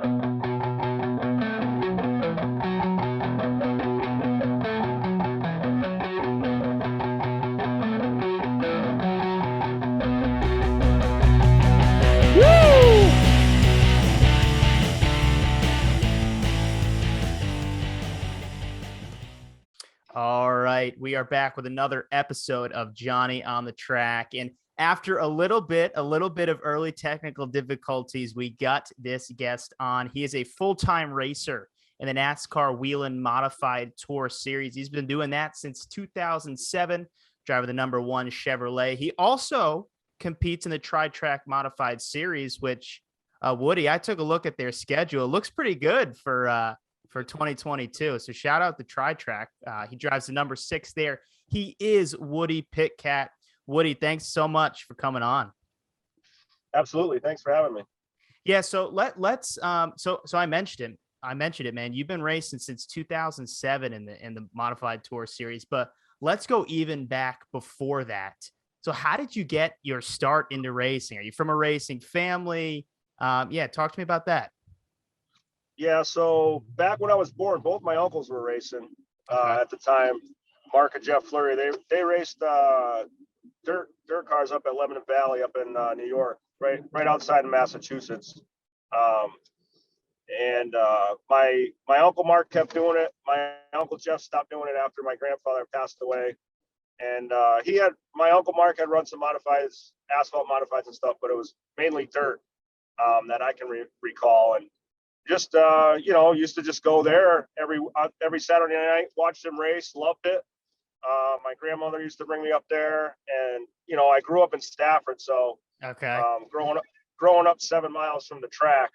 All right, we are back with another episode of Johnny on the Track. And after a little bit of early technical difficulties, we got this guest on. He is a full-time racer in the NASCAR Whelen Modified Tour Series. He's been doing that since 2007, driving the number 1 Chevrolet. He also competes in the Tri-Track Modified Series, which, Woody, I took a look at their schedule. It looks pretty good for 2022. So shout out the Tri-Track. He drives the number 6 there. He is Woody Pitkat. Woody, thanks so much for coming on. Absolutely. Thanks for having me. Yeah. So let's so I mentioned it, man. You've been racing since 2007 in the Modified Tour Series, but let's go even back before that. So how did you get your start into racing? Are you from a racing family? Yeah. Talk to me about that. Yeah, so back when I was born, both my uncles were racing at the time. Mark and Jeff Fleury, they raced dirt cars up at Lebanon Valley up in New York, right outside of Massachusetts. And my uncle Mark kept doing it. My uncle Jeff stopped doing it after my grandfather passed away. And my uncle Mark had run some modifieds, asphalt modifieds and stuff, but it was mainly dirt that I can recall. And just used to just go there every Saturday night, watch them race, loved it. My grandmother used to bring me up there, and I grew up in Stafford, so growing up 7 miles from the track,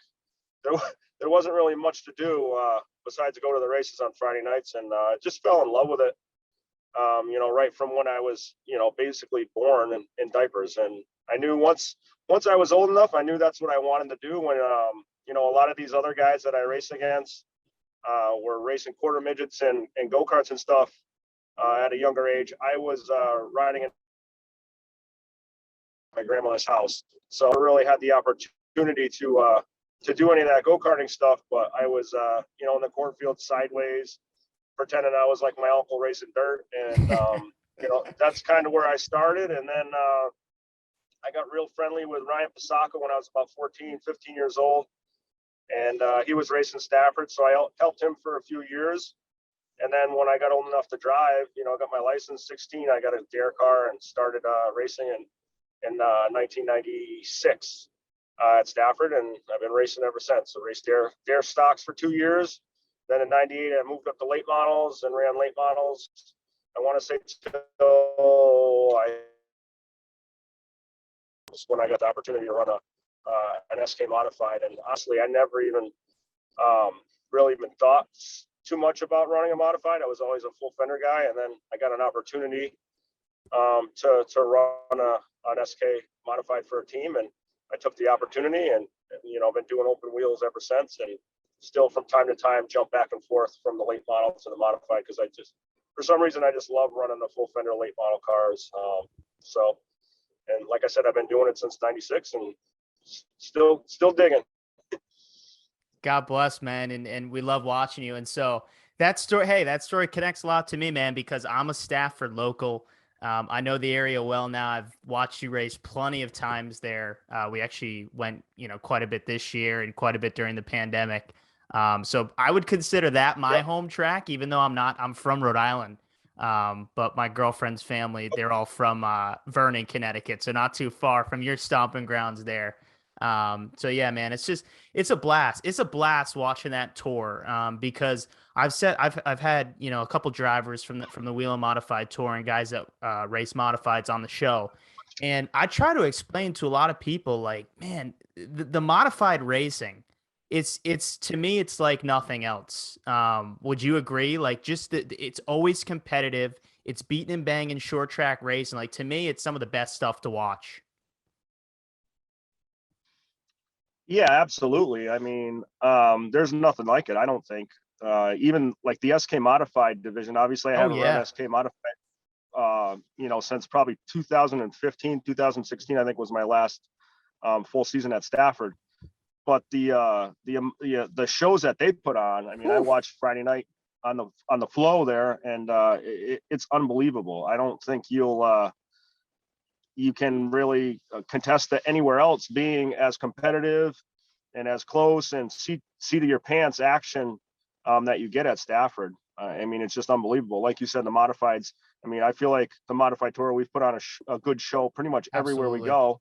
there wasn't really much to do besides to go to the races on Friday nights, and just fell in love with it. Right from when I was basically born in diapers, and I knew once I was old enough, I knew that's what I wanted to do. When a lot of these other guys that I race against were racing quarter midgets and go-karts and stuff at a younger age. I was riding in my grandma's house. So I really had the opportunity to do any of that go-karting stuff. But I was, in the cornfield sideways, pretending I was like my uncle racing dirt. And, that's kind of where I started. And then I got real friendly with Ryan Pisacca when I was about 14, 15 years old. And he was racing Stafford, so I helped him for a few years. And then when I got old enough to drive, I got my license, 16, I got a dare car and started racing in 1996 at Stafford, and I've been racing ever since. So raced dare stocks for 2 years. Then in 98, I moved up to late models and ran late models. I want to say when I got the opportunity to run an SK modified, and honestly, I never even really even thought too much about running a modified. I was always a full fender guy, and then I got an opportunity to run an SK modified for a team, and I took the opportunity, and I've been doing open wheels ever since, and still from time to time jump back and forth from the late model to the modified, because for some reason I just love running the full fender late model cars. And like I said, I've been doing it since 96 and still digging. God bless, man. And we love watching you. And so that story connects a lot to me, man, because I'm a Stafford local. I know the area well now. I've watched you race plenty of times there. We actually went, quite a bit this year and quite a bit during the pandemic. So I would consider that my home track, even though I'm from Rhode Island. But my girlfriend's family, they're all from Vernon, Connecticut, so not too far from your stomping grounds there. So yeah, man, it's a blast. It's a blast watching that tour. Because I've had, a couple drivers from the Whelen Modified Tour and guys that race modifieds on the show. And I try to explain to a lot of people, like, man, the modified racing, it's to me, it's like nothing else. Would you agree? Like, it's always competitive. It's beating and banging short track race. And like, to me, it's some of the best stuff to watch. Yeah, absolutely. I mean, there's nothing like it, I don't think. Even like the SK modified division, obviously I haven't run SK modified, since probably 2015, 2016, I think was my last full season at Stafford. but the shows that they put on, I mean, I Whew. watched Friday night on the flow there, and it's unbelievable. I don't think you can really contest that anywhere else, being as competitive and as close and seat of your pants action that you get at Stafford. I mean, it's just unbelievable. Like you said, the modifieds. I mean, I feel like the modified tour, we've put on a good show pretty much everywhere we Absolutely.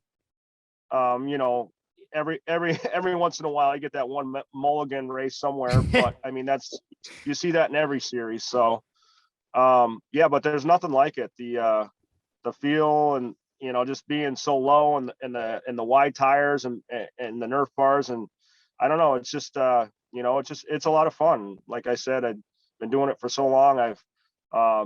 go. You know, every once in a while, I get that one mulligan race somewhere, but I mean, you see that in every series. So yeah, but there's nothing like it. The feel, and just being so low, and the wide tires, and the Nerf bars, and I don't know, it's just it's a lot of fun. Like I said, I've been doing it for so long. I've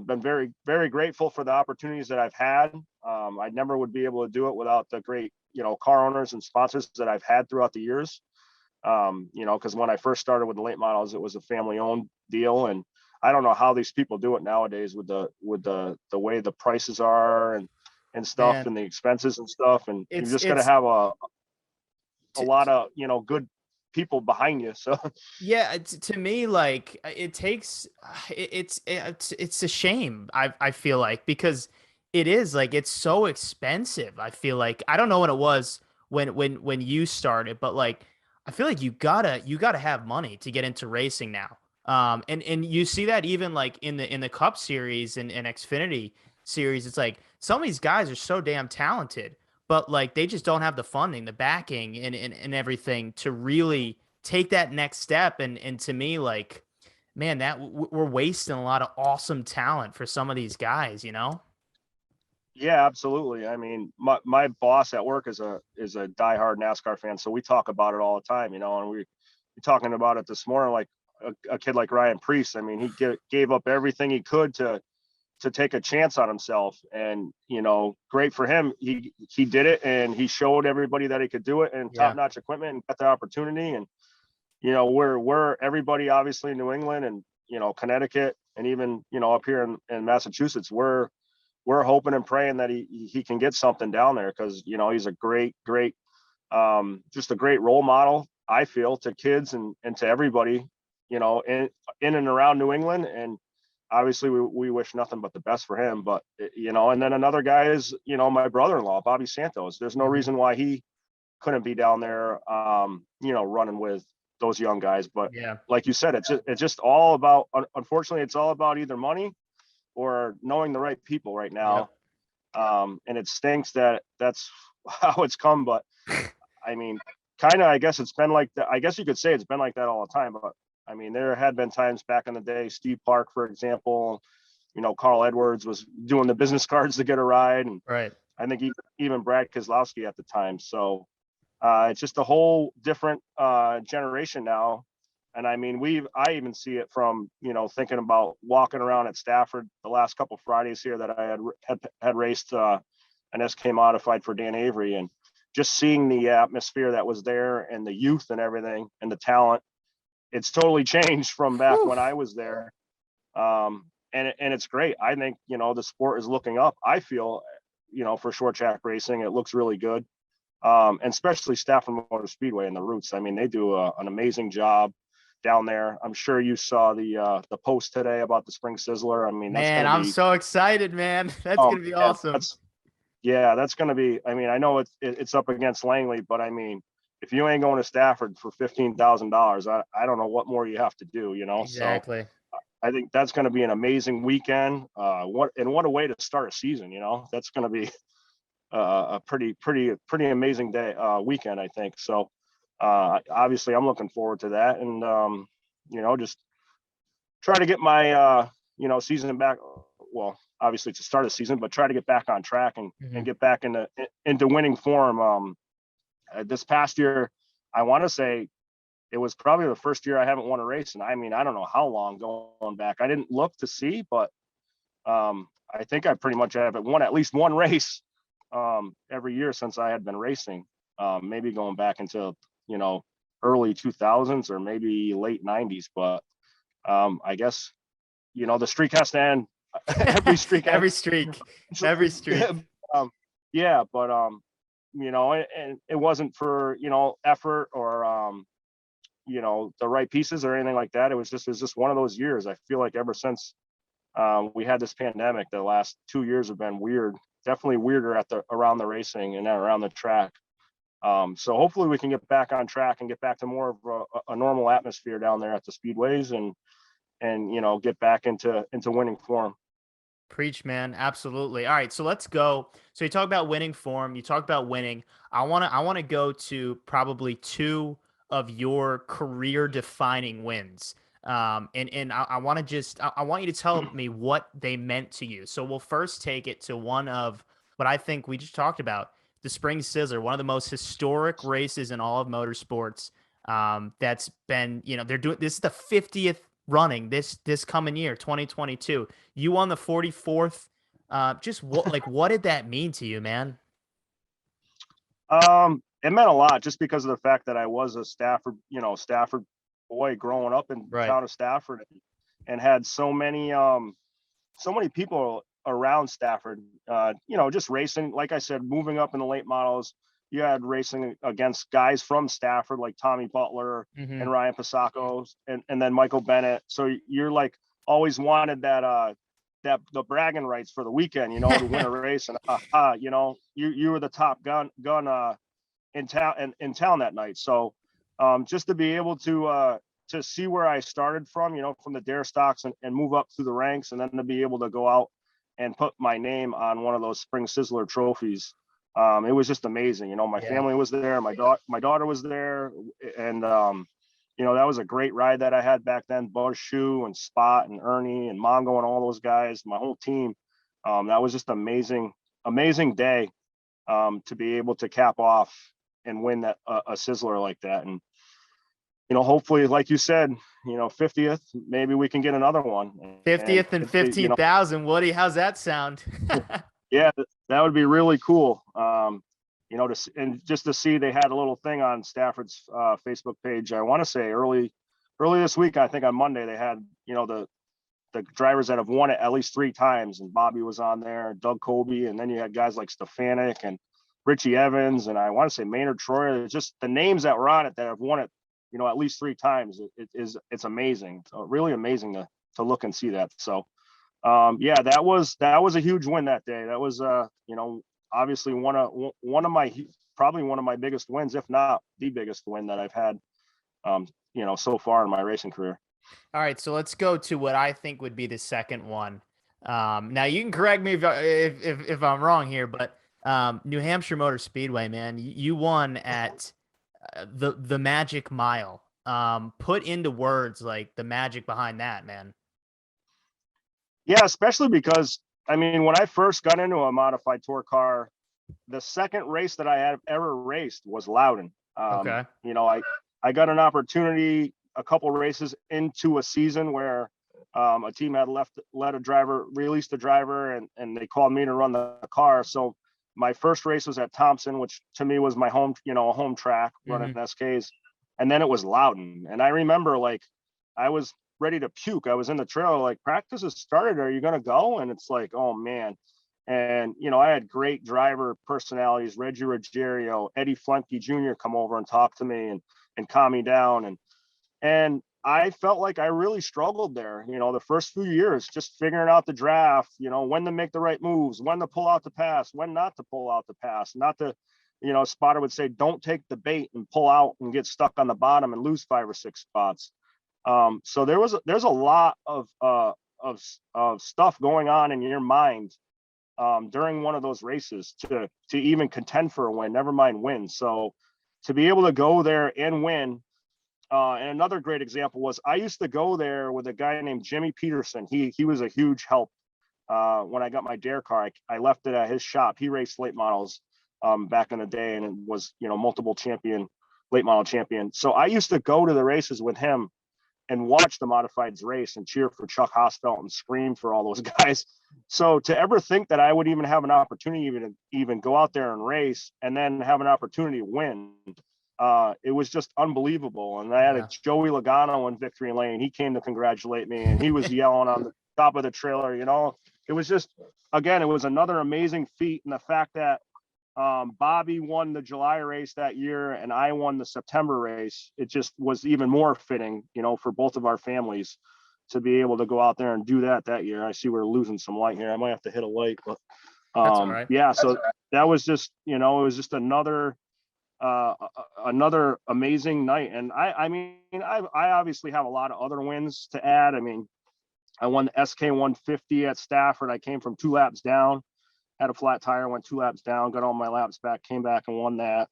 been very, very grateful for the opportunities that I've had. I never would be able to do it without the great car owners and sponsors that I've had throughout the years. Because when I first started with the late models, it was a family owned deal, and I don't know how these people do it nowadays with the way the prices are, and stuff, Man, and the expenses and stuff, and you've just got to it's have a t- lot of good people behind you. So yeah, to me, like it takes it's a shame. I feel like, because it is like it's so expensive. I feel like I don't know what it was when you started, but like I feel like you gotta have money to get into racing now. And you see that even like in the Cup series and Xfinity series, it's like some of these guys are so damn talented, but like they just don't have the funding, the backing, and everything to really take that next step. And to me, like, man, we're wasting a lot of awesome talent for some of these guys, you know? yeah, absolutely. I mean, my boss at work is a diehard NASCAR fan, so we talk about it all the time, and we talking about it this morning, like a kid like Ryan Priest. I mean, he gave up everything he could to take a chance on himself, and great for him. He did it, and he showed everybody that he could do it, and top Yeah. notch equipment, and got the opportunity. And we're everybody, obviously, in New England, and Connecticut, and even up here in Massachusetts, we're hoping and praying that he can get something down there, because he's a great just a great role model, I feel, to kids, and to everybody in and around New England. And obviously we wish nothing but the best for him. But and then another guy is my brother-in-law, Bobby Santos. There's no Hmm. reason why he couldn't be down there running with those young guys. But Yeah. like you said, it's just all about, unfortunately, it's all about either money or knowing the right people right now. Yep. And it stinks that that's how it's come. But I mean, kind of, I guess it's been like that. I guess you could say it's been like that all the time. But I mean, there had been times back in the day, Steve Park, for example, Carl Edwards was doing the business cards to get a ride. And Right. I think even Brad Keselowski at the time. So it's just a whole different generation now. And I mean, I even see it from, thinking about walking around at Stafford the last couple of Fridays here, that I had raced an SK modified for Dan Avery, and just seeing the atmosphere that was there, and the youth and everything, and the talent. It's totally changed from back Whew. when I was there. And it's great. I think, the sport is looking up. I feel, for short track racing, it looks really good. And especially Stafford Motor Speedway and the Roots. I mean, they do an amazing job down there. I'm sure you saw the post today about the Spring Sizzler. I mean, that's going Man, to I'm be, so excited, man. That's oh gonna be man, awesome. that's going to be. I mean, I know it's up against Langley, but I mean, if you ain't going to Stafford for $15,000, I don't know what more you have to do. So Exactly. I think that's going to be an amazing weekend. What a way to start a season. That's going to be a pretty amazing day weekend, I think. So obviously I'm looking forward to that, and just try to get my season back. Well, obviously to start a season, but try to get back on track, and Hmm. get back into winning form. This past year, I want to say it was probably the first year I haven't won a race, and I mean, I don't know how long going back. I didn't look to see, but I think I pretty much have won at least one race every year since I had been racing. Maybe going back into early 2000s, or maybe late 90s. But I guess the streak has to end. Every streak Every ends. streak. Every streak. um, yeah, but and it wasn't for, effort or, the right pieces or anything like that. It was just one of those years. I feel like ever since we had this pandemic, the last 2 years have been weird, definitely weirder around the racing and around the track. So hopefully we can get back on track and get back to more of a normal atmosphere down there at the speedways and get back into winning form. Preach, man. Absolutely. All right, so let's go. So you talk about winning form, you talk about winning. I want to go to probably two of your career defining wins. And I want to I want you to tell me what they meant to you. So we'll first take it to one of what I think we just talked about, the Spring Sizzler, one of the most historic races in all of motorsports. That's been, they're doing this is the 50th running this coming year, 2022. You won the 44th. Just what did that mean to you, man? It meant a lot just because of the fact that I was a Stafford boy growing up in Right. town of Stafford and had so many people around Stafford, just racing. Like I said, moving up in the late models, you had racing against guys from Stafford like Tommy Butler Mm-hmm. and Ryan Pasacco and then Michael Bennett. So you're like always wanted that the bragging rights for the weekend, to win a race. And you were the top gun in town that night. So just to be able to see where I started from, from the dare stocks and move up through the ranks, and then to be able to go out and put my name on one of those Spring Sizzler trophies. It was just amazing. My family was there. My daughter was there. And, that was a great ride that I had back then. Buzz Shoe and Spot and Ernie and Mongo and all those guys, my whole team. That was just amazing day to be able to cap off and win that a Sizzler like that. And, hopefully, like you said, 50th, maybe we can get another one. 50th and 15,000. Woody, how's that sound? Yeah, that would be really cool. Just to see they had a little thing on Stafford's Facebook page. I want to say early this week, I think on Monday, they had, the drivers that have won it at least 3 times. And Bobby was on there, Doug Colby. And then you had guys like Stefanik and Richie Evans. And I want to say Maynard Troy. It's just the names that were on it that have won it, at least 3 times. It's amazing. It's really amazing to look and see that. So, that was a huge win that day. That was, obviously probably one of my biggest wins, if not the biggest win that I've had, so far in my racing career. All right, so let's go to what I think would be the second one. Now you can correct me if I'm wrong here, but New Hampshire Motor Speedway, man, you won at the Magic Mile. Put into words like the magic behind that, man. Yeah, especially because when I first got into a modified tour car, the second race that I had ever raced was Loudon. Okay. I got an opportunity a couple races into a season where a team had released a driver, and they called me to run the car. So my first race was at Thompson, which to me was my home, a home track running SKs. And then it was Loudon. And I remember I was ready to puke. I was in the trailer, like, practice has started. Are you going to go? And it's like, oh man. And, I had great driver personalities, Reggie Ruggiero, Eddie Flemke Jr. come over and talk to me and calm me down. And I felt like I really struggled there, the first few years, just figuring out the draft, when to make the right moves, when to pull out the pass, when not to pull out the pass, not to, spotter would say, don't take the bait and pull out and get stuck on the bottom and lose 5 or 6 spots. So there's a lot of stuff going on in your mind during one of those races to even contend for a win, never mind win. So to be able to go there and win. And another great example was I used to go there with a guy named Jimmy Peterson. He was a huge help when I got my dare car. I left it at his shop. He raced late models back in the day and was multiple late model champion. So I used to go to the races with him and watch the modifieds race and cheer for Chuck Hosfeld and scream for all those guys. So to ever think that I would even have an opportunity even go out there and race and then have an opportunity to win, it was just unbelievable. And I had a Joey Logano in victory lane. He came to congratulate me, and he was yelling on the top of the trailer. It was just, again, it was another amazing feat. And the fact that Bobby won the July race that year and I won the September race. It just was even more fitting, for both of our families to be able to go out there and do that year. I see we're losing some light here. I might have to hit a light, but That's all right. yeah, so that was just, it was just another amazing night. And I mean, I obviously have a lot of other wins to add. I mean, I won the SK 150 at Stafford. I came from 2 laps down, had a flat tire, went 2 laps down, got all my laps back, came back and won that.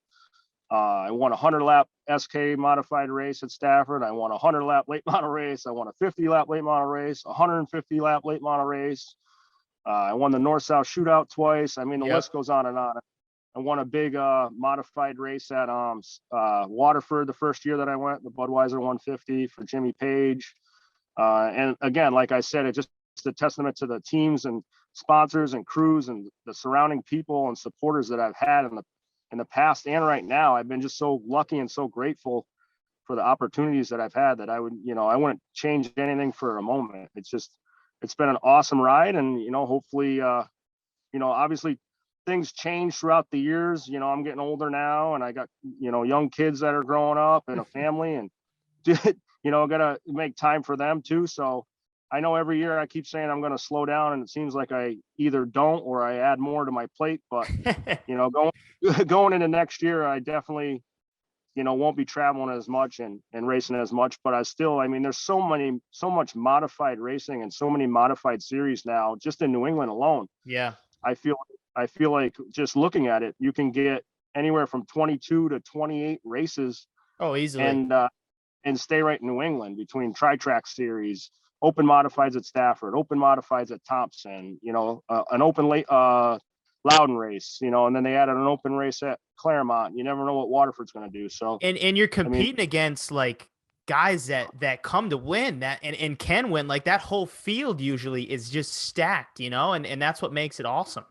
I won a 100-lap SK modified race at Stafford. I won a 100-lap late model race. I won a 50-lap late model race, a 150-lap late model race. I won the North-South shootout twice. I mean, the list goes on and on. I won a big modified race at Waterford the first year that I went, the Budweiser 150 for Jimmy Page. And again, like I said, it's just a testament to the teams and sponsors and crews and the surrounding people and supporters that I've had in the past and right now. I've been just so lucky and so grateful for the opportunities that I've had that I wouldn't change anything for a moment. It's been an awesome ride. And, hopefully, obviously things change throughout the years. I'm getting older now and I got, young kids that are growing up and a family and, got to make time for them too. So I know every year I keep saying I'm going to slow down and it seems like I either don't or I add more to my plate. But, going into next year, I definitely, won't be traveling as much and racing as much. But there's so much modified racing and so many modified series now just in New England alone. Yeah. I feel like just looking at it, you can get anywhere from 22 to 28 races. Oh, easily. And stay right in New England between tri-track series, open modifieds at Stafford, open modifieds at Thompson, an open late Loudon race, and then they added an open race at Claremont. You never know what Waterford's going to do. So, and you're competing against like guys that come to win that and can win. Like that whole field usually is just stacked, and that's what makes it awesome.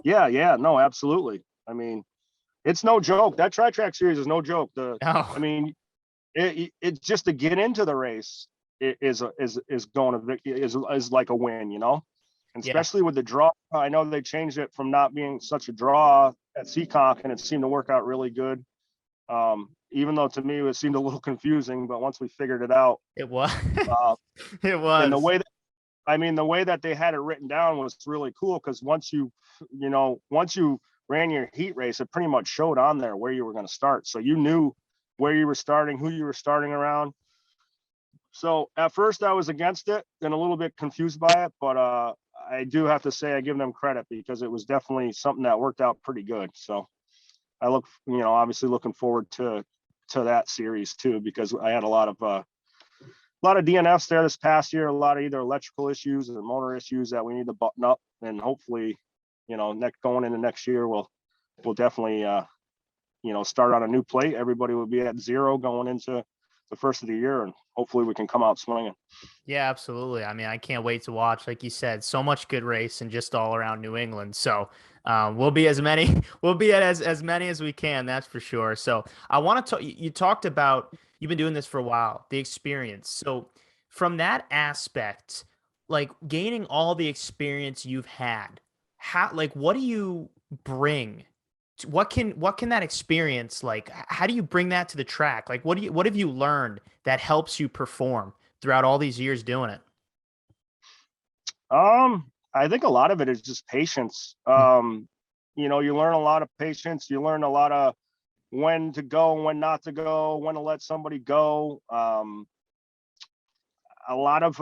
Yeah, no, absolutely. I mean, it's no joke. That tri-track series is no joke. It's just to get into the race is like a win, and especially with the draw. I know they changed it from not being such a draw at Seekonk, and it seemed to work out really good. Even though to me it seemed a little confusing, but once we figured it out, it was. It was. And the way that they had it written down was really cool because once you ran your heat race, it pretty much showed on there where you were going to start, so you knew where you were starting, who you were starting around. So at first I was against it and a little bit confused by it, but I do have to say I give them credit because it was definitely something that worked out pretty good. So I obviously looking forward to that series too, because I had a lot of DNFs there this past year, a lot of either electrical issues or motor issues that we need to button up, and hopefully, going into next year, we'll definitely start on a new plate. Everybody will be at zero going into the first of the year, and hopefully we can come out swinging. Yeah, absolutely. I mean, I can't wait to watch. Like you said, so much good race and just all around New England. So we'll be as many as we can. That's for sure. So I want to talk. You talked about you've been doing this for a while, the experience. So from that aspect, like gaining all the experience you've had, what do you bring? What can that experience, like how do you bring that to the track? Like what have you learned that helps you perform throughout all these years doing it? I think a lot of it is just patience. You learn a lot of patience. You learn a lot of when to go and when not to go, when to let somebody go. A lot of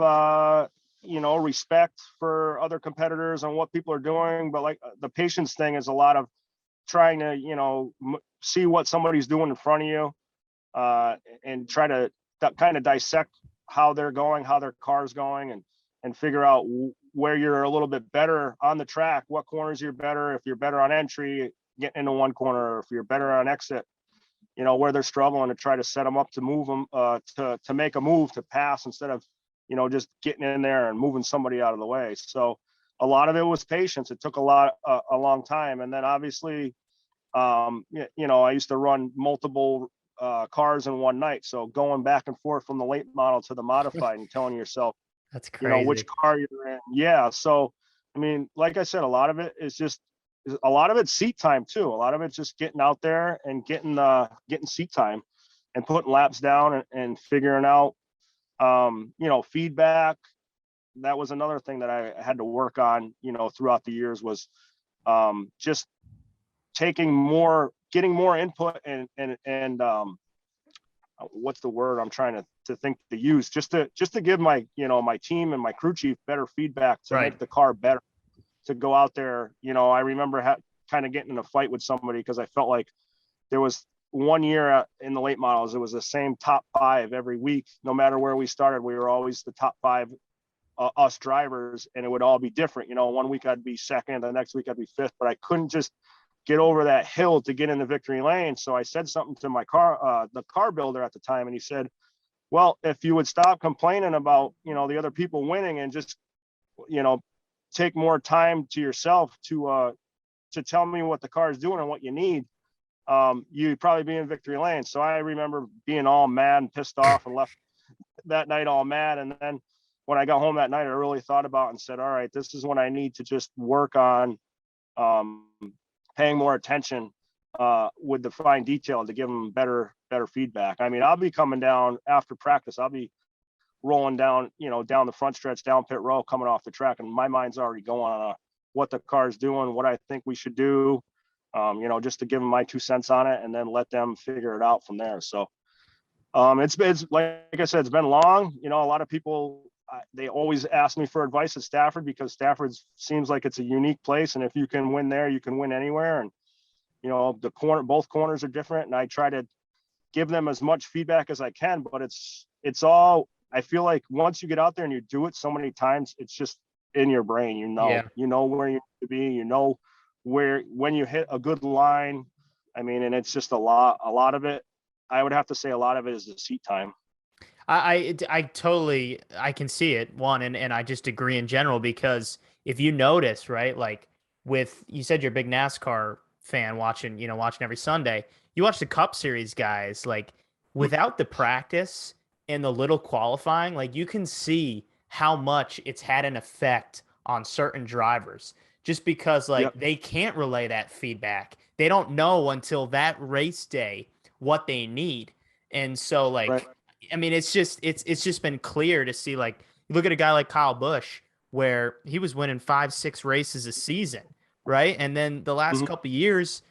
respect for other competitors and what people are doing, but like the patience thing is a lot of trying to see what somebody's doing in front of you and try to kind of dissect how they're going, how their car's going, and figure out where you're a little bit better on the track, what corners you're better, if you're better on entry, getting into one corner, or if you're better on exit, where they're struggling, to try to set them up to move them to make a move to pass instead of just getting in there and moving somebody out of the way. So a lot of it was patience. It took a long time. And then obviously, I used to run multiple cars in one night. So going back and forth from the late model to the modified and telling yourself, that's crazy, which car you're in. Yeah. So, I mean, like I said, a lot of it is just a lot of it's seat time too. A lot of it's just getting out there and getting seat time and putting laps down and figuring out, feedback. That was another thing that I had to work on, throughout the years was just getting more input and what's the word I'm trying to think to use, just to give my, my team and my crew chief better feedback to make the car better, to go out there. I remember kind of getting in a fight with somebody because I felt like there was one year in the late models, it was the same top 5 every week. No matter where we started, we were always the top 5 us drivers, and it would all be different. One week I'd be second, the next week I'd be 5th, but I couldn't just get over that hill to get in the victory lane. So I said something to my the car builder at the time, and he said, well, if you would stop complaining about, the other people winning and just, take more time to yourself to tell me what the car is doing and what you need, you'd probably be in victory lane. So I remember being all mad and pissed off and left that night all mad. And then when I got home that night, I really thought about it and said, all right, this is when I need to just work on paying more attention with the fine detail to give them better feedback. I mean, I'll be coming down after practice. I'll be rolling down, down the front stretch, down pit row, coming off the track, and my mind's already going on what the car's doing, what I think we should do, just to give them my 2 cents on it and then let them figure it out from there. So it's like I said, it's been long. A lot of people, they always ask me for advice at Stafford because Stafford seems like it's a unique place. And if you can win there, you can win anywhere. And, both corners are different. And I try to give them as much feedback as I can, but it's all, I feel like once you get out there and you do it so many times, it's just in your brain, you know where you need to be, when you hit a good line. I mean, and it's just a lot of it. I would have to say a lot of it is the seat time. I totally, I can see it, one, and I just agree in general, because if you notice, right, like you said you're a big NASCAR fan watching every Sunday, you watch the Cup Series guys, like without the practice and the little qualifying, like you can see how much it's had an effect on certain drivers just because they can't relay that feedback. They don't know until that race day what they need. And so right. I mean, it's just been clear to see, like, you look at a guy like Kyle Busch, where he was winning 5-6 races a season, right? And then the last couple of years,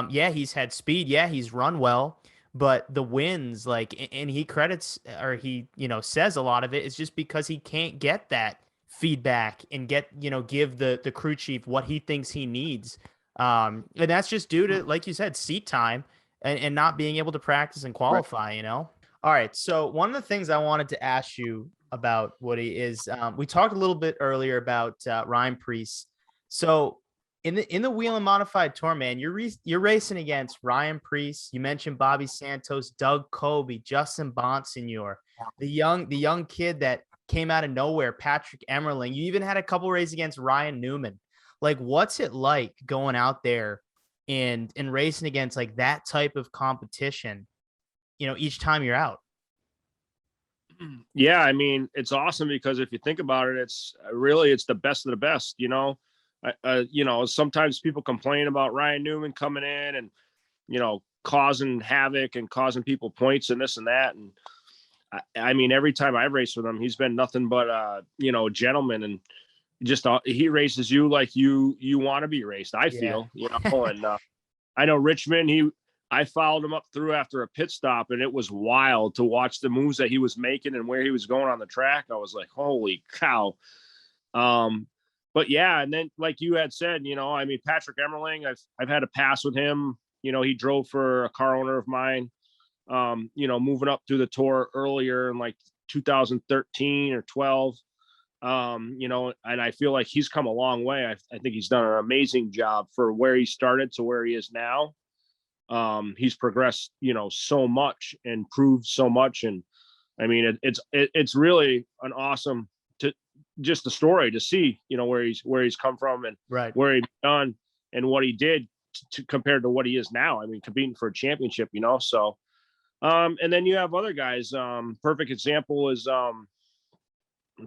he's had speed, he's run well, but the wins, and he credits, or he, says a lot of it is just because he can't get that feedback and give the crew chief what he thinks he needs. And that's just due to, like you said, seat time and not being able to practice and qualify, All right, so one of the things I wanted to ask you about, Woody, is we talked a little bit earlier about Ryan Preece. So in the Whelen Modified Tour, man, you're racing against Ryan Preece. You mentioned Bobby Santos, Doug Coby, Justin Bonsignor, the young kid that came out of nowhere, Patrick Emmerling. You even had a couple races against Ryan Newman. Like, what's it like going out there and racing against like that type of competition, each time you're out? Yeah, I mean, it's awesome because if you think about it, it's the best of the best. Sometimes people complain about Ryan Newman coming in and causing havoc and causing people points and this and that. And I mean, every time I've raced with him, he's been nothing but a gentleman, and just he races you like you want to be raced. I feel, and I know Richmond, I followed him up through after a pit stop, and it was wild to watch the moves that he was making and where he was going on the track. I was like, holy cow. But yeah, and then like you had said, I mean, Patrick Emmerling, I've had a pass with him. He drove for a car owner of mine, moving up through the tour earlier in like 2013 or 12. And I feel like he's come a long way. I think he's done an amazing job for where he started to where he is now. He's progressed, so much and proved so much. And I mean, it's really an awesome just a story to see, where he's come from and where he's done and what he did compared to what he is now. I mean, competing for a championship, so, and then you have other guys. Perfect example is,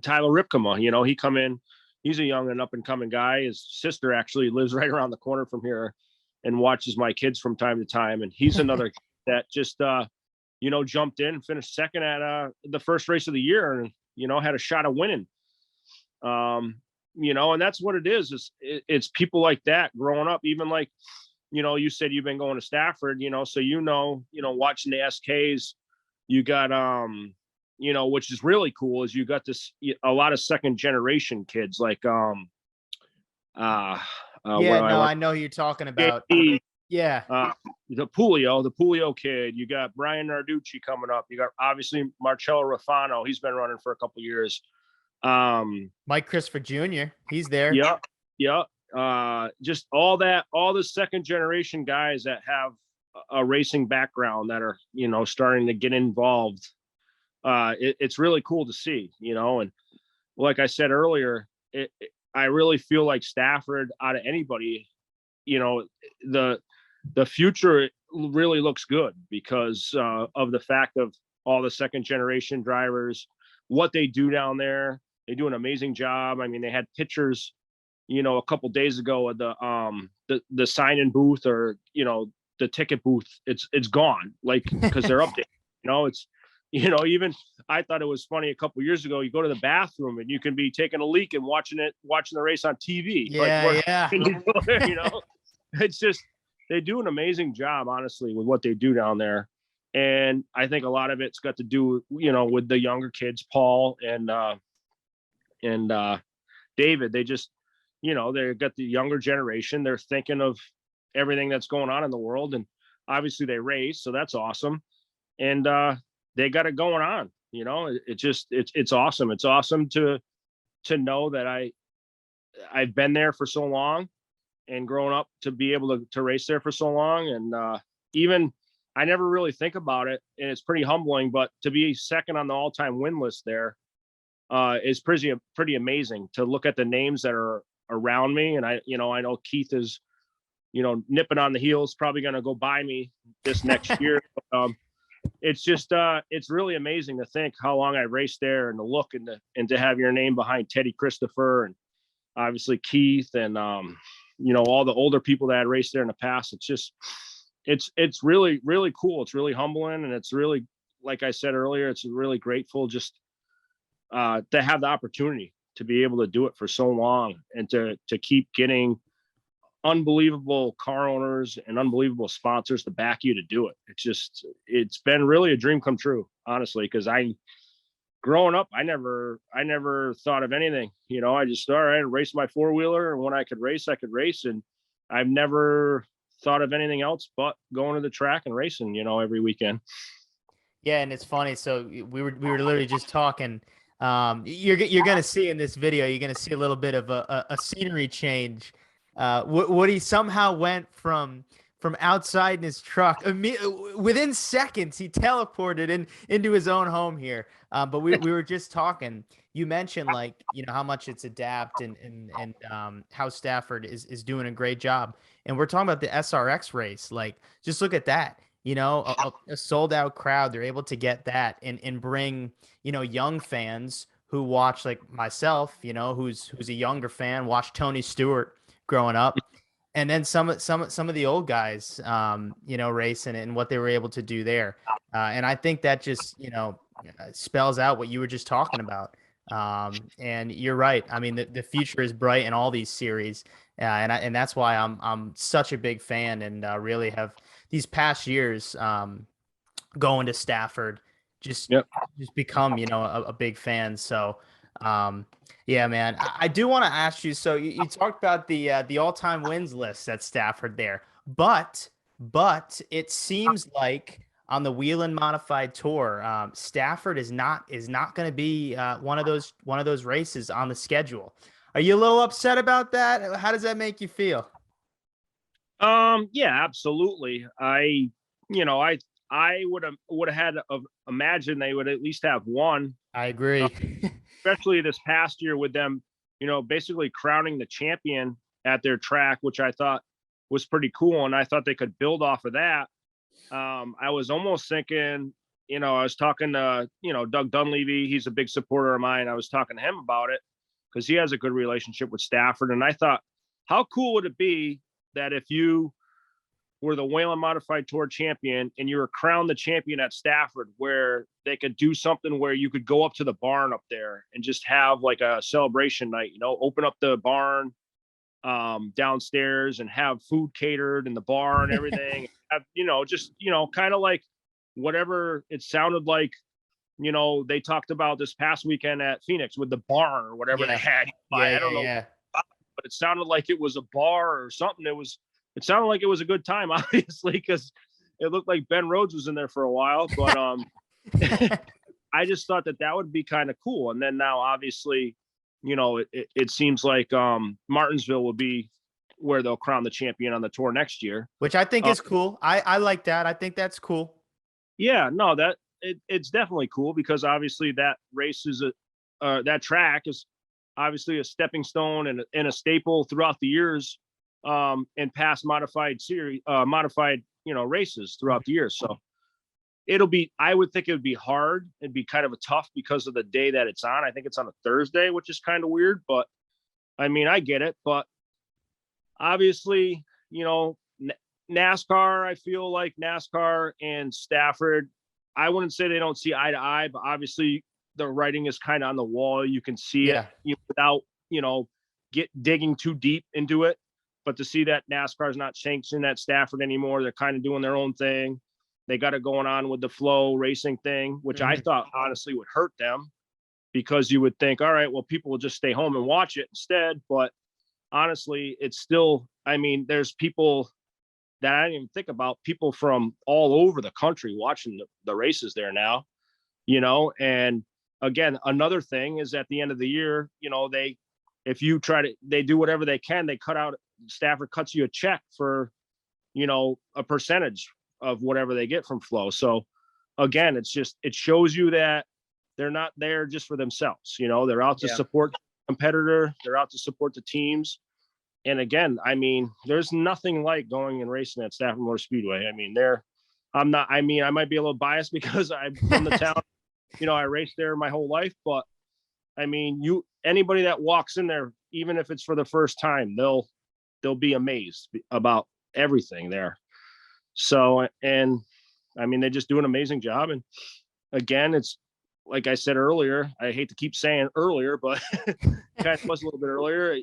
Tyler Ripkema. He come in, he's a young and up and coming guy. His sister actually lives right around the corner from here and watches my kids from time to time. And he's another that just, jumped in and finished second at the first race of the year and, had a shot of winning. And that's what it is. It's people like that growing up, even like, you said you've been going to Stafford, so, watching the SKs, you got, which is really cool is you got a lot of second generation kids like, I know who you're talking about. Yeah. The Pulio kid, you got Brian Narducci coming up. You got obviously Marcello Rafano. He's been running for a couple years. Mike Christopher Jr. He's there. Yeah. Just all the second generation guys that have a racing background that are, starting to get involved. It's really cool to see, and like I said earlier, I really feel like Stafford out of anybody, the future really looks good because of the fact of all the second generation drivers, what they do down there. They do an amazing job. I mean, they had pictures, a couple days ago of the sign-in booth or, the ticket booth. It's gone, like, because they're updated. It's, even I thought it was funny a couple years ago. You go to the bathroom and you can be taking a leak and watching the race on TV. Yeah. It's just they do an amazing job, honestly, with what they do down there. And I think a lot of it's got to do, with the younger kids, Paul and David. They just, they've got the younger generation. They're thinking of everything that's going on in the world. And obviously they race. So that's awesome. And they got it going on, it's awesome. It's awesome to know that I've been there for so long and grown up to be able to race there for so long. And even I never really think about it, and it's pretty humbling, but to be second on the all-time win list there is pretty amazing to look at the names that are around me. And I know Keith is, nipping on the heels, probably going to go by me this next year. It's just, it's really amazing to think how long I raced there and to look and to have your name behind Teddy Christopher and obviously Keith and, all the older people that had raced there in the past. It's just, it's really, really cool. It's really humbling. And it's really, like I said earlier, it's really grateful just to have the opportunity to be able to do it for so long and to keep getting unbelievable car owners and unbelievable sponsors to back you to do it. It's been really a dream come true, honestly, because growing up, I never thought of anything. I just started race my four-wheeler, and when I could race, and I've never thought of anything else but going to the track and racing, every weekend. Yeah, and it's funny. So we were literally just talking. You're gonna see in this video, you're gonna see a little bit of a scenery change. Woody somehow went from outside in his truck. Within seconds, he teleported into his own home here. But we were just talking. You mentioned how much it's adapt and how Stafford is doing a great job. And we're talking about the SRX race. Like, just look at that. A sold out crowd. They're able to get that and bring young fans who watch, like myself. Who's a younger fan, watch Tony Stewart growing up, and then some of the old guys, racing and what they were able to do there. And I think that just, spells out what you were just talking about. And you're right. I mean, the future is bright in all these series. And that's why I'm such a big fan and really have these past years going to Stafford just become, a big fan. So, yeah, man, I do want to ask you. So you talked about the all-time wins list at Stafford there, but it seems like on the Whelen Modified Tour, Stafford is not going to be one of those races on the schedule. Are you a little upset about that? How does that make you feel? Yeah, absolutely. I would have had imagined they would at least have one. I agree. Especially this past year with them, basically crowning the champion at their track, which I thought was pretty cool. And I thought they could build off of that. I was almost thinking, I was talking to, Doug Dunleavy. He's a big supporter of mine. I was talking to him about it. because he has a good relationship with Stafford. And I thought, how cool would it be that if you were the Whelen Modified Tour champion and you were crowned the champion at Stafford, where they could do something where you could go up to the barn up there and just have like a celebration night, open up the barn downstairs and have food catered in the bar and everything. Have, just, kind of like whatever it sounded like, they talked about this past weekend at Phoenix with the barn or whatever they had. I don't know, but it sounded like it was a bar or something. It sounded like it was a good time, obviously, because it looked like Ben Rhodes was in there for a while. But I just thought that would be kind of cool. And then now, obviously, it seems like Martinsville will be where they'll crown the champion on the tour next year, which I think is cool. I like that. I think that's cool. Yeah, no, it's definitely cool, because obviously that race is that track is obviously a stepping stone and a staple throughout the years and past modified series, races throughout the year. So I would think it would be hard. It'd be kind of a tough because of the day that it's on. I think it's on a Thursday, which is kind of weird, but I mean, I get it. But obviously, NASCAR, I feel like NASCAR and Stafford, I wouldn't say they don't see eye to eye, but obviously the writing is kind of on the wall. You can see it without, digging too deep into it. But to see that NASCAR is not sanctioned at Stafford anymore, they're kind of doing their own thing. They got it going on with the flow racing thing, which I thought honestly would hurt them, because you would think, all right, well, people will just stay home and watch it instead. But honestly, it's still, I mean, there's people that I didn't even think about, people from all over the country watching the races there now, and again, another thing is at the end of the year, they do whatever they can, they cut out, Stafford cuts you a check for, a percentage of whatever they get from flow. So again, it shows you that they're not there just for themselves. They're out to support the competitor. They're out to support the teams. And again, I mean, there's nothing like going and racing at Stafford Motor Speedway. I mean, I might be a little biased because I'm from the town, I raced there my whole life, but I mean, anybody that walks in there, even if it's for the first time, they'll be amazed about everything there. So, and I mean, they just do an amazing job. And again, it's like I said earlier, I hate to keep saying earlier, but kind of was a little bit earlier,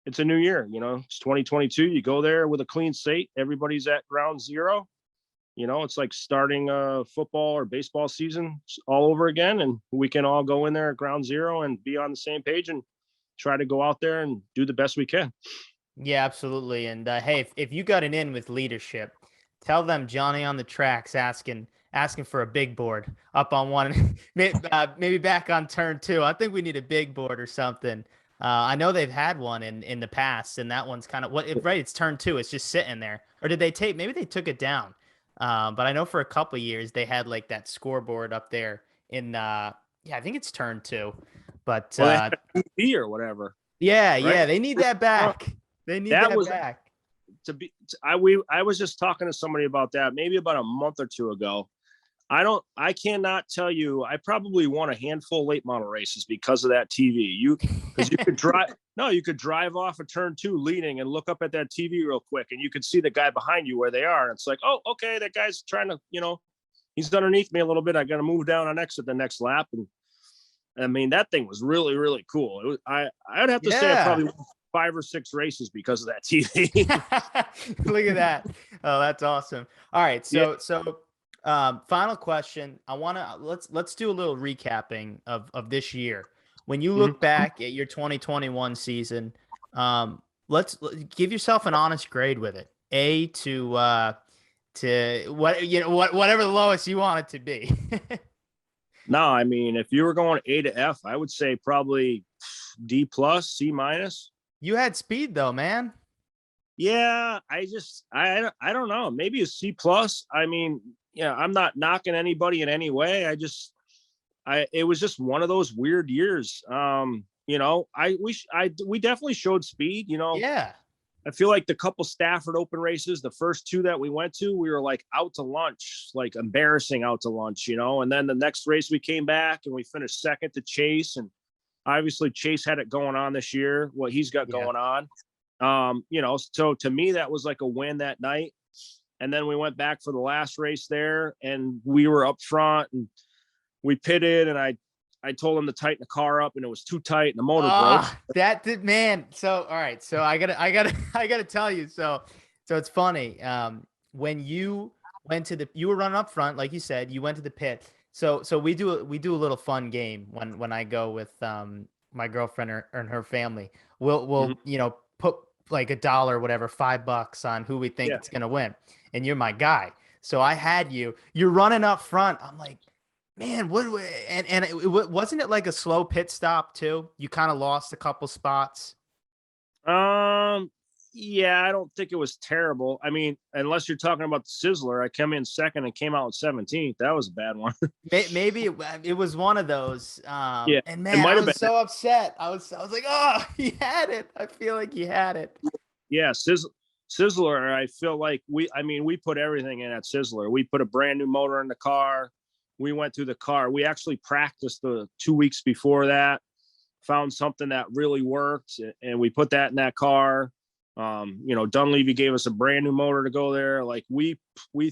it's a new year, it's 2022. You go there with a clean slate. Everybody's at ground zero. It's like starting a football or baseball season all over again. And we can all go in there at ground zero and be on the same page and try to go out there and do the best we can. Yeah, absolutely. And hey, if you got an in with leadership, tell them Johnny on the track's asking for a big board up on one, maybe back on turn 2. I think we need a big board or something. I know they've had one in the past, and that one's kind of right. It's turn 2. It's just sitting there. Or did they maybe they took it down. But I know for a couple of years they had like that scoreboard up there in, I think it's turn 2, but, TV or whatever. Yeah. Right? Yeah. They need that back. They need that back. I was just talking to somebody about that maybe about a month or two ago. I cannot tell you. I probably won a handful of late model races because of that TV. Because you could drive off a turn 2 leading and look up at that TV real quick, and you could see the guy behind you where they are. And it's like, oh, okay, that guy's trying to, he's underneath me a little bit. I got to move down on exit the next lap. And I mean, that thing was really, really cool. I would have to say I probably won 5 or 6 races because of that TV. Look at that. Oh, that's awesome. All right. So final question. Let's do a little recapping of this year. When you look back at your 2021 season, let's give yourself an honest grade with it. A to whatever the lowest you want it to be. No, I mean, if you were going A to F, I would say probably D+, C-. You had speed though, man. Yeah, I don't know. Maybe a C+. I mean, I'm not knocking anybody in any way. It was just one of those weird years. We definitely showed speed, Yeah. I feel like the couple Stafford Open races, the first 2 that we went to, we were like out to lunch, like embarrassing out to lunch, and then the next race we came back and we finished second to Chase. And Obviously Chase had it going on this year, what he's got Yeah. going on. So to me, that was like a win that night. And then we went back for the last race there, and we were up front, and we pitted, and I told him to tighten the car up, and it was too tight, and the motor broke. That did, man. So, all right. So I gotta tell you. So it's funny. When you went to you were running up front, like you said, you went to the pit. So we do a little fun game when I go with my girlfriend and her family. We'll put like $1 or whatever, $5 on who we think it's gonna win, and you're my guy. So I had you're running up front. I'm like, man, wasn't it like a slow pit stop too? You kind of lost a couple spots. Yeah, I don't think it was terrible. I mean, unless you're talking about the Sizzler, I came in second and came out in 17th. That was a bad one. Maybe it was one of those. Yeah, and man, I was so upset. I was like, oh, he had it. I feel like he had it. Yeah, Sizzler. I feel like we put everything in at Sizzler. We put a brand new motor in the car. We went through the car. We actually practiced the 2 weeks before that, found something that really worked, and we put that in that car. Dunleavy gave us a brand new motor to go there. Like we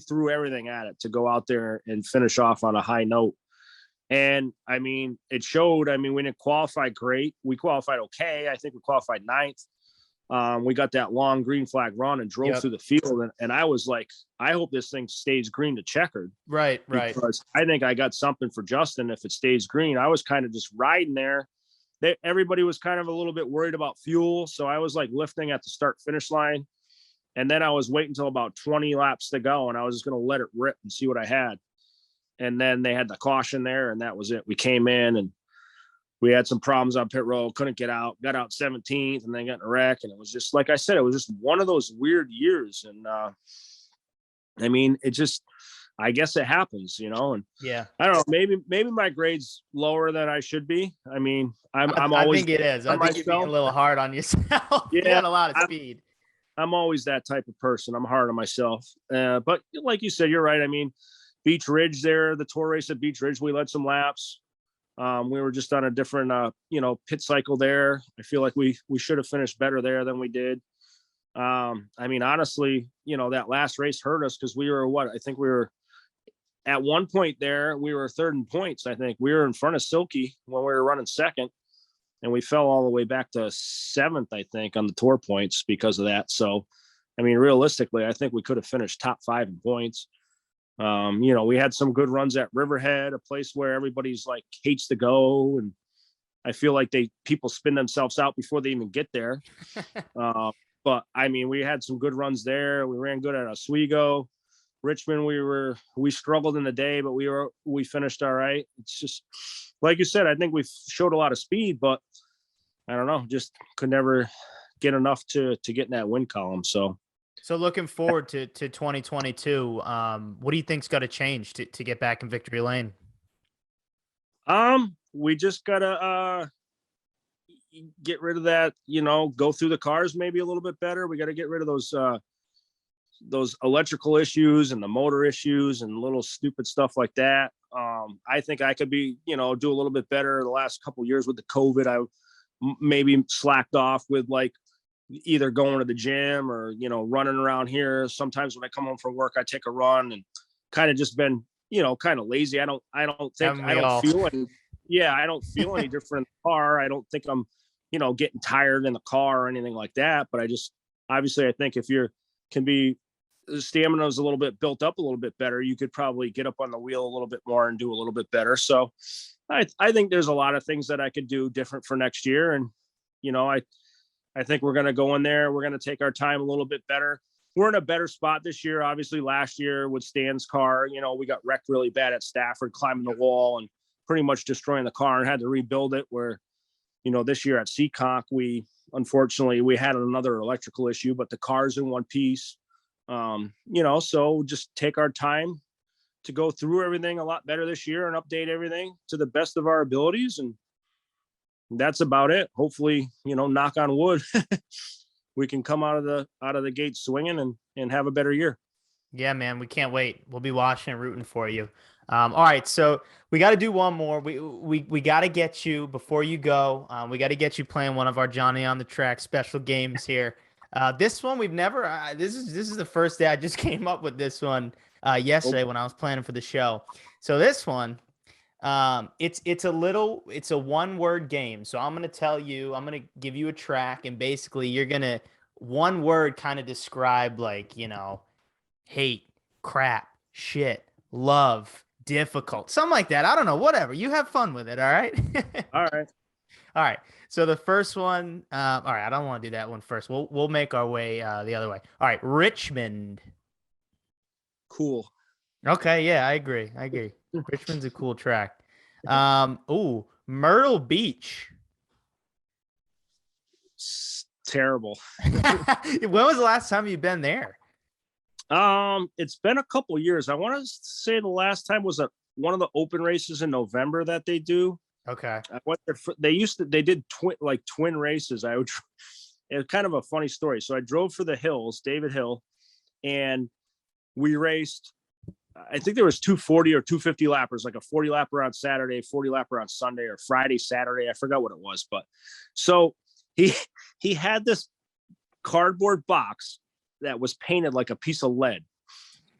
threw everything at it to go out there and finish off on a high note. And I mean, it showed. I mean, we didn't qualify great. We qualified okay. I think we qualified 9th. We got that long green flag run and drove through the field. And I was like, I hope this thing stays green to checkered. Right. Because I think I got something for Justin if it stays green. I was kind of just riding there. Everybody was kind of a little bit worried about fuel. So I was like lifting at the start finish line. And then I was waiting until about 20 laps to go. And I was just going to let it rip and see what I had. And then they had the caution there, and that was it. We came in and we had some problems on pit road, couldn't get out, got out 17th, and then got in a wreck. And it was just, like I said, it was just one of those weird years. And I mean, I guess it happens, and yeah, I don't know, maybe my grade's lower than I should be. I mean, I'm always, I think it is. I think you're being a little hard on yourself. You got a lot of speed. I'm always that type of person. I'm hard on myself. But like you said, you're right. I mean, Beach Ridge there, the tour race at Beach Ridge, we led some laps. We were just on a different, pit cycle there. I feel like we should have finished better there than we did. I mean, honestly, that last race hurt us because we were I think we were at one point there, we were third in points. I think we were in front of Silky when we were running second, and we fell all the way back to 7th, I think, on the tour points because of that. So, I mean, realistically, I think we could have finished top 5 in points. We had some good runs at Riverhead, a place where everybody's like hates to go. And I feel like people spin themselves out before they even get there. But I mean, we had some good runs there. We ran good at Oswego. Richmond, we struggled in the day, but we finished all right. It's just like you said, I think we showed a lot of speed, but I don't know, just could never get enough to get in that win column. So looking forward to 2022, what do you think's got to change to get back in victory lane? We just gotta get rid of that, go through the cars maybe a little bit better. We got to get rid of those electrical issues and the motor issues and little stupid stuff like that. I think I could do a little bit better the last couple of years with the COVID. I maybe slacked off with like either going to the gym or, running around here. Sometimes when I come home from work, I take a run and kind of just been, kind of lazy. I don't feel any different in the car. I don't think I'm, getting tired in the car or anything like that. But obviously I think if the stamina is a little bit built up a little bit better, you could probably get up on the wheel a little bit more and do a little bit better. So I think there's a lot of things that I could do different for next year. And, I think we're going to go in there. We're going to take our time a little bit better. We're in a better spot this year. Obviously last year with Stan's car, we got wrecked really bad at Stafford, climbing the wall and pretty much destroying the car and had to rebuild it, where, this year at Seekonk, unfortunately we had another electrical issue, but the car's in one piece. So just take our time to go through everything a lot better this year and update everything to the best of our abilities. And that's about it. Hopefully, knock on wood, we can come out of the gate swinging and have a better year. Yeah, man, we can't wait. We'll be watching and rooting for you. All right, so we got to do one more. We got to get you before you go. We got to get you playing one of our Johnny on the Track special games here. This one we've never. This is the first day I just came up with this one Oh, yesterday when I was planning for the show. So this one, it's a one word game. So I'm gonna tell you, I'm gonna give you a track, and basically you're gonna one word kind of describe like hate, crap, shit, love, difficult, something like that. I don't know, whatever. You have fun with it, all right? all right. All right. So the first one, all right, I don't want to do that one first. We'll make our way the other way. All right, Richmond. Cool. Okay, yeah, I agree. I agree. Richmond's a cool track. Ooh, Myrtle Beach. Terrible. When was the last time you've been there? It's been a couple years. I want to say the last time was one of the open races in November that they do. Okay. I went there they did twin races. It's kind of a funny story. So I drove for the Hills, David Hill, and we raced. I think there was 240 or 250 lappers, like a 40 lapper on Saturday, 40 lapper on Sunday, or Friday, Saturday. I forgot what it was, but so he had this cardboard box that was painted like a piece of lead,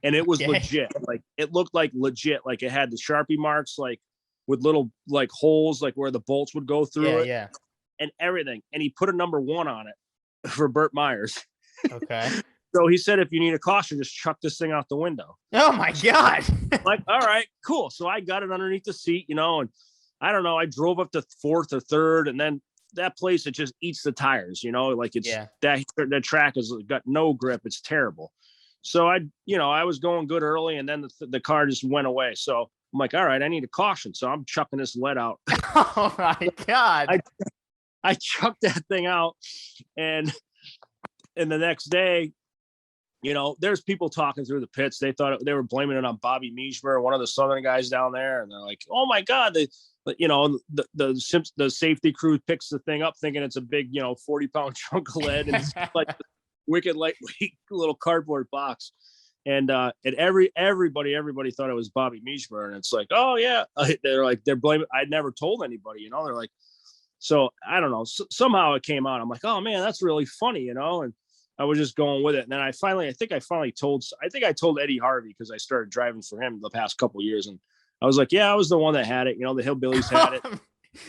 and it was Okay. legit. Like it looked like legit. Like it had the Sharpie marks, like with little like holes, like where the bolts would go through Yeah, it, yeah. and everything. And he put a number 1 on it for Burt Myers. Okay. So he said, if you need a caution, just chuck this thing out the window. Oh my God. Like, all right, cool. So I got it underneath the seat, and I don't know. I drove up to 4th or 3rd, and then that place, it just eats the tires, like it's Yeah. that track has got no grip. It's terrible. So I was going good early, and then the car just went away. So I'm like, all right, I need a caution. So I'm chucking this lead out. Oh my God. I chucked that thing out, and the next day, there's people talking through the pits. They thought they were blaming it on Bobby Meismer, one of the Southern guys down there. And they're like, oh my God, the safety crew picks the thing up thinking it's a big, 40-pound chunk of lead. And it's like a wicked lightweight little cardboard box. And everybody thought it was Bobby Meismer. And it's like, oh yeah. They're blaming. I'd never told anybody, they're like, so I don't know. Somehow it came out. I'm like, oh man, that's really funny, and I was just going with it. And then I told Eddie Harvey, because I started driving for him the past couple of years. And I was like, yeah, I was the one that had it. The Hillbillies had it.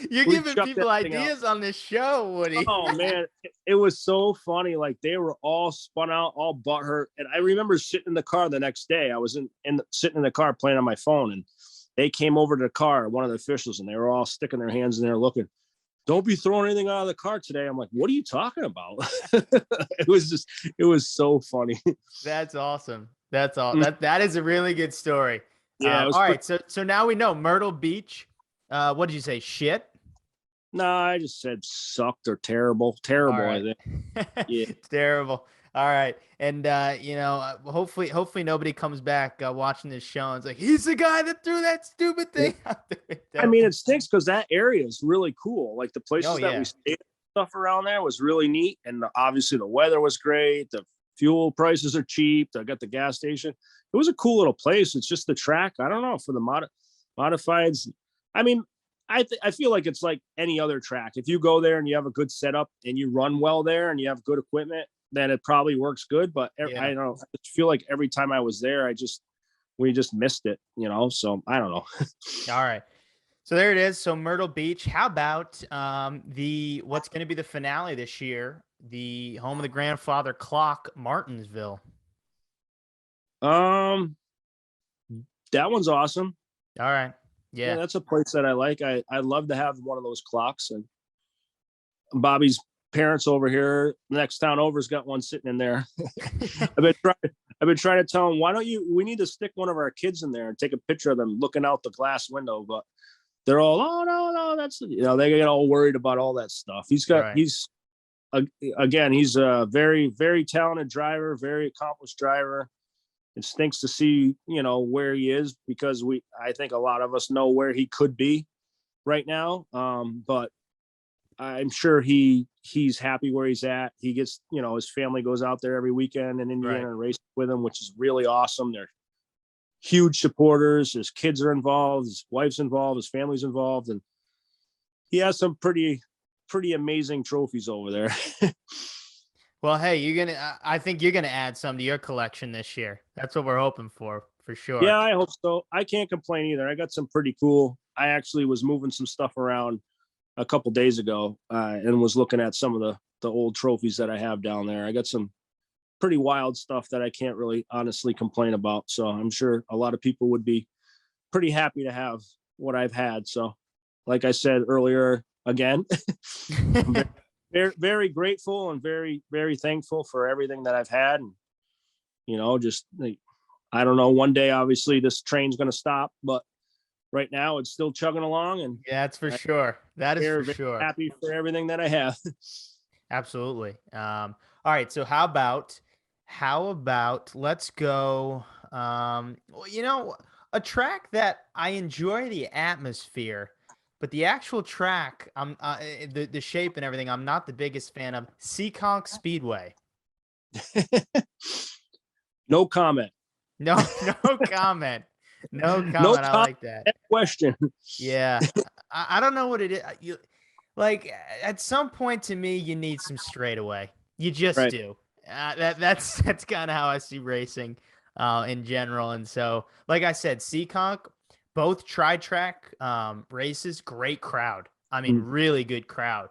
You're We giving chucked people that thing ideas on this show, Woody. Oh man, it was so funny. Like they were all spun out, all butthurt. And I remember sitting in the car the next day. I was sitting in the car playing on my phone, and they came over to the car, one of the officials, and they were all sticking their hands in there looking. Don't be throwing anything out of the car today. I'm like, what are you talking about? It was so funny. That's awesome. That's all. That is a really good story. Yeah. All right. So now we know Myrtle Beach. What did you say? Shit. No, I just said sucked or terrible. All I right. think. Yeah. It's terrible. All right. And hopefully nobody comes back watching this show and it's like, he's the guy that threw that stupid thing out the window. I mean, it stinks because that area is really cool. Like the places that we stayed, stuff around there was really neat. And obviously the weather was great. The fuel prices are cheap. I got the gas station. It was a cool little place. It's just the track. I don't know, for the modifieds. I mean, I feel like it's like any other track. If you go there and you have a good setup and you run well there and you have good equipment, then it probably works good. But I don't know. I just feel like every time I was there, we just missed it, so I don't know. All right. So there it is. So Myrtle Beach. How about what's going to be the finale this year? The home of the grandfather clock, Martinsville. That one's awesome. All right. Yeah. That's a place that I like. I'd love to have one of those clocks. And Bobby's parents over here, next town over's got one sitting in there. I've been trying to tell them, we need to stick one of our kids in there and take a picture of them looking out the glass window, but they're all, oh no, that's, they get all worried about all that stuff. He's a very, very talented driver, very accomplished driver. It stinks to see, where he is, because I think a lot of us know where he could be right now. But I'm sure he's happy where he's at. He gets, his family goes out there every weekend in Indiana and races with him, which is really awesome. huge supporters. His kids are involved, his wife's involved, his family's involved, and he has some pretty amazing trophies over there. Well, hey, I think you're gonna add some to your collection this year. That's what we're hoping for sure. Yeah, I hope so. I can't complain either. I got some pretty cool. I actually was moving some stuff around a couple days ago and was looking at some of the old trophies that I have down there. I got some pretty wild stuff that I can't really honestly complain about. So I'm sure a lot of people would be pretty happy to have what I've had. So like I said earlier, again, I'm very, very grateful and very, very thankful for everything that I've had. And, you know, just like, I don't know, one day, obviously this train's going to stop, but right now it's still chugging along. And yeah, that's for sure. That is for sure. Happy for everything that I have. Absolutely. All right. So how about let's go, well, you know, a track that I enjoy the atmosphere, but the actual track, the shape and everything, I'm not the biggest fan of. Seekonk Speedway. No comment. No comment. No comment. I like that. Question. Yeah. I don't know what it is. Like at some point to me, you need some straightaway. You just do. That's kind of how I see racing in general. And so, like I said, Seekonk, both tri-track races, great crowd. I mean, really good crowd.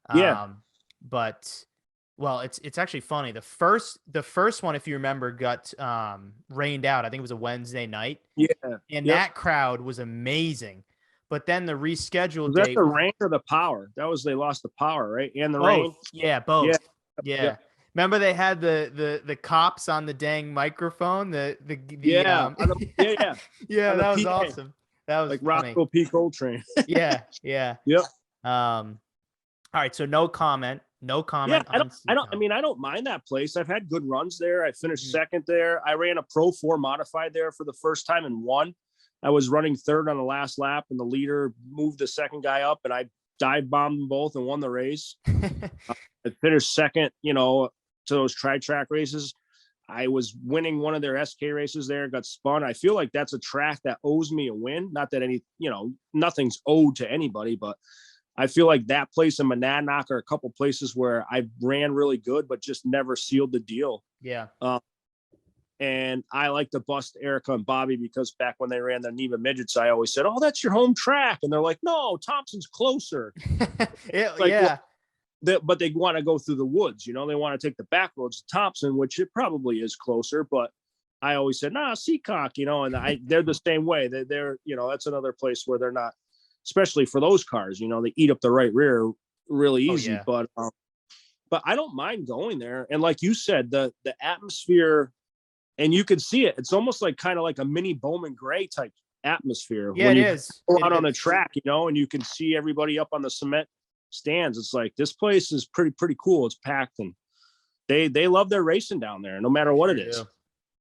But well, it's actually funny. The first one, if you remember, got rained out. I think it was a Wednesday night. Yeah. And that crowd was amazing. But then the rescheduled date. Was that date. the rain or the power? That was, they lost the power, right? And the both. rain. Yeah, both. Yeah. Remember they had the cops on the dang microphone. Yeah, that was PA. Awesome. That was like funny. Roscoe P. Coltrane. Yeah. Yep. All right, so no comment. No comment. Yeah, I don't mind that place. I've had good runs there. I finished second there. I ran a Pro 4 modified there for the first time and won. I was running third on the last lap, and the leader moved the second guy up, and I dive bombed them both and won the race. I finished second, you know, to those tri-track races. I was winning one of their SK races there, got spun. I feel like that's a track that owes me a win. Not that nothing's owed to anybody, but I feel like that place in Monadnock are a couple places where I ran really good, but just never sealed the deal. Yeah. And I like to bust Erica and Bobby because back when they ran the NEMA midgets, I always said, "Oh, that's your home track," and they're like, "No, Thompson's closer." But they want to go through the woods, you know. They want to take the back roads to Thompson, which it probably is closer. But I always said, "Nah, Seekonk," you know, and they're the same way. They're you know, that's another place where they're not, especially for those cars, you know, they eat up the right rear really easy. But I don't mind going there. And like you said, the atmosphere. And you can see it. It's almost like kind of like a mini Bowman Gray type atmosphere. Yeah, when it you is. Go out on the track, you know, and you can see everybody up on the cement stands. It's like, this place is pretty cool. It's packed, and they love their racing down there, no matter what it is.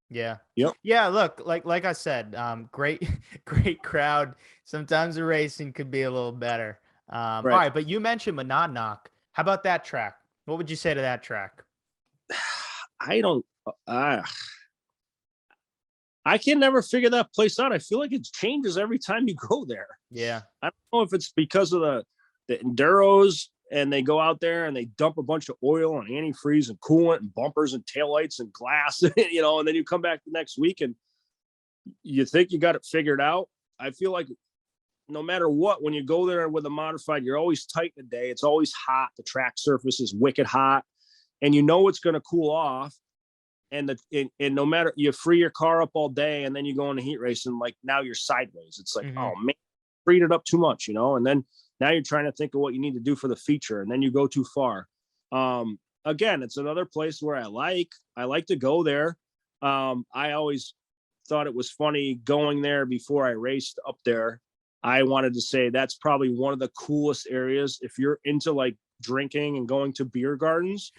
Yeah. Yep. Yeah. Look, like I said, great crowd. Sometimes the racing could be a little better. All right, but you mentioned Monadnock. How about that track? What would you say to that track? I can never figure that place out. I feel like it changes every time you go there. Yeah. I don't know if it's because of the enduros, and they go out there and they dump a bunch of oil and antifreeze and coolant and bumpers and taillights and glass, you know, and then you come back the next week and you think you got it figured out. I feel like no matter what, when you go there with a modified, you're always tight in the day. It's always hot. The track surface is wicked hot, and you know it's going to cool off. And no matter, you free your car up all day and then you go in the heat race and like now you're sideways. It's like, oh man, freed it up too much, you know, and then now you're trying to think of what you need to do for the feature, and then you go too far. Again, it's another place where I like to go there. I always thought it was funny going there before I raced up there. I wanted to say that's probably one of the coolest areas. If you're into like drinking and going to beer gardens,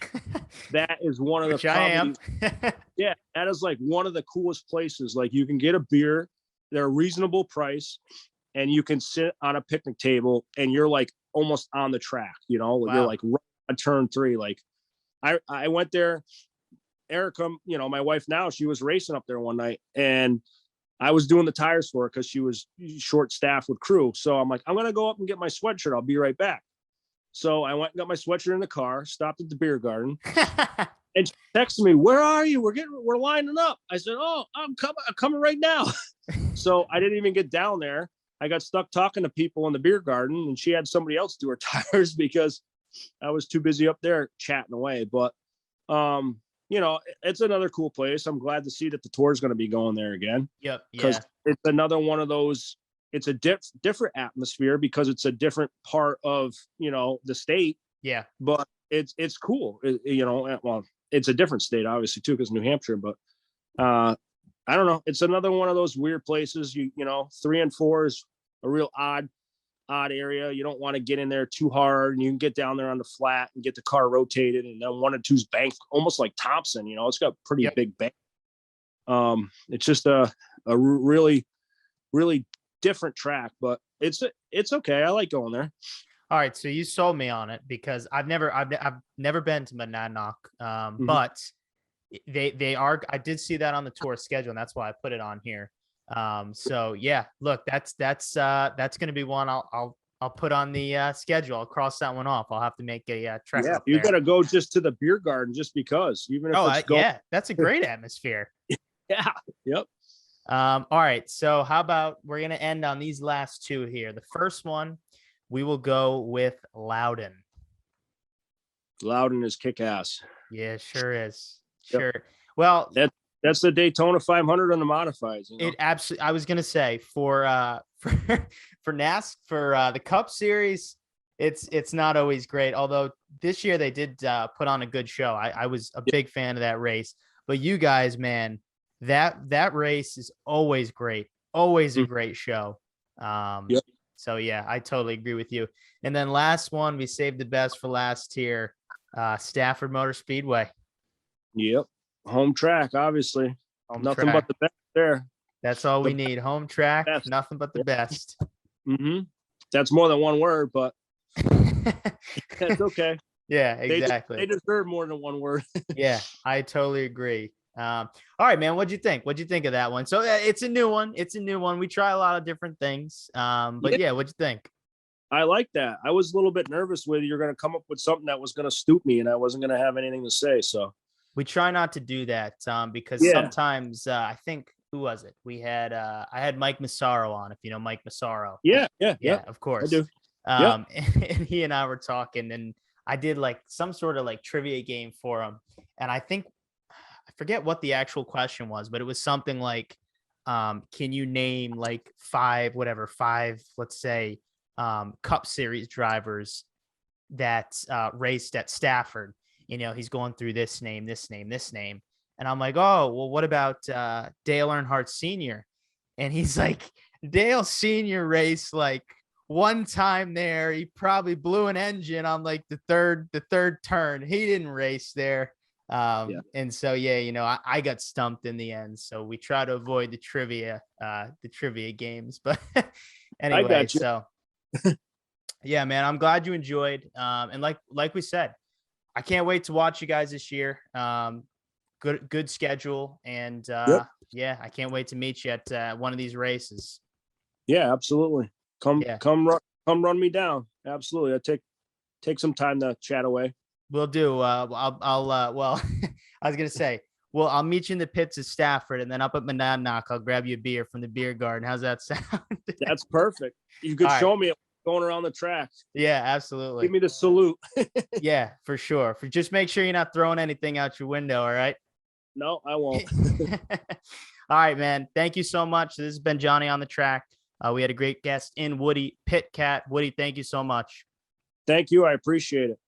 that is one of the I am. Yeah, that is like one of the coolest places. Like you can get a beer, they're a reasonable price, and you can sit on a picnic table and you're like almost on the track, you know. Wow. You're like right on turn 3. Like I went there. Erica, you know, my wife now, she was racing up there one night, and I was doing the tires for her because she was short staffed with crew. So I'm like, I'm going to go up and get my sweatshirt. I'll be right back. So I went and got my sweatshirt in the car, stopped at the beer garden, and she texted me, "Where are you? We're lining up." I said, "Oh, I'm coming right now." So I didn't even get down there. I got stuck talking to people in the beer garden, and she had somebody else do her tires because I was too busy up there chatting away. But it's another cool place. I'm glad to see that the tour is going to be going there again. Yep. Because it's another one of those. It's a different atmosphere because it's a different part of the state. Yeah. But it's cool. Well, it's a different state obviously too because New Hampshire. But I don't know. It's another one of those weird places. 3 and 4 is a real odd area. You don't want to get in there too hard, and you can get down there on the flat and get the car rotated. And then 1 and 2's banked almost like Thompson. It's got pretty big bank. It's just a really, really different track, but it's okay. I like going there. All right, so you sold me on it because I've never been to Monadnock, but they are. I did see that on the tour schedule, and that's why I put it on here. So yeah, look, that's going to be one I'll put on the schedule. I'll cross that one off. I'll have to make a trek. Yeah, up you there. got to go just to the beer garden just because, even if yeah, that's a great atmosphere. Yeah. Yep. All right, so how about we're going to end on these last two here. The first one, we will go with Loudon. Loudon is kick ass. Yeah, sure is. Yep. Sure. Well, that's the Daytona 500 on the modifieds. It absolutely. I was going to say for the Cup Series, it's not always great. Although this year they did put on a good show. I was a big fan of that race. But you guys, man, that race is always great. Always a great show. So yeah, I totally agree with you. And then last one, we saved the best for last here. Stafford Motor Speedway. Yep. Home track, obviously. Nothing but the best there. That's all we need. Home track, best. Nothing but the best. Mm-hmm. That's more than one word, but that's okay. Yeah, exactly. They deserve more than one word. Yeah, I totally agree. All right, man. What'd you think? What'd you think of that one? So it's a new one. We try a lot of different things. But yeah, what'd you think? I like that. I was a little bit nervous whether you're going to come up with something that was going to stoop me and I wasn't going to have anything to say. So we try not to do that because sometimes I think, who was it? We had I had Mike Massaro on, if you know Mike Massaro. Yeah, of course. I do. And he and I were talking, and I did like some sort of like trivia game for him. And I forget what the actual question was, but it was something like, can you name like five, let's say, Cup Series drivers that raced at Stafford? He's going through this name. And I'm like, oh, well, what about Dale Earnhardt Sr.? And he's like, Dale Sr. raced like one time there. He probably blew an engine on like the third turn. He didn't race there. And so, I got stumped in the end. So we try to avoid the trivia games. But anyway, so yeah, man, I'm glad you enjoyed. And like we said, I can't wait to watch you guys this year. Good schedule. And yeah, I can't wait to meet you at one of these races. Yeah, absolutely. Come run me down. Absolutely. I take some time to chat away. We'll do. Well, I was going to say, well, I'll meet you in the pits of Stafford, and then up at Monadnock, I'll grab you a beer from the beer garden. How's that sound? That's perfect. You could show me going around the track. Yeah, absolutely. Give me the salute. Yeah, for sure. Just make sure you're not throwing anything out your window. All right. No, I won't. All right, man. Thank you so much. This has been Johnny on the Track. We had a great guest in Woody Pitkat. Woody, thank you so much. Thank you. I appreciate it.